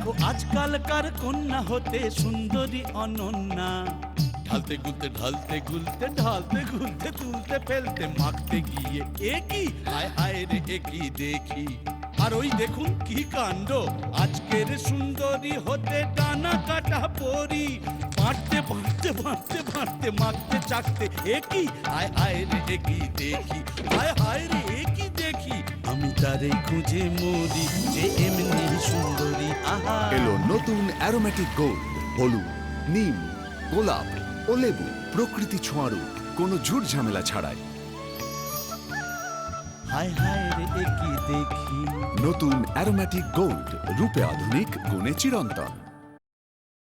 দেখো আজকালকার কন্যা হতে সুন্দরী অনন্যা, ঢালতে গুলতে ঢালতে গুলতে ঢালতে গুলতে তুলতে ফেলতে মাখতে গিয়ে একই হায় হায় রে একই দেখি। আর ওই দেখুন কি কাণ্ড, আজকের সুন্দরী হতে ডানা কাটা পরি, বাঁটতে বাঁটতে বাঁটতে বাঁটতে মাখতে চাকতে একই হায় হায় রে একই দেখি, হায় হায় রে একই দেখি। আমি তারে খুঁজে মরি যে এমনি সুন্দরী। আহা এলো নতুন অ্যারোমেটিক গোল্ড, হলুদ, নিম, গোলাপ ও লেবু, প্রকৃতি ছোঁয়ারু, কোনো ঝুট ঝামেলা ছাড়াই। হায় হায় রে একই দেখি। নতুন অ্যারোমেটিক গোল্ড, রূপে আধুনিক, গুণে চিরন্তন।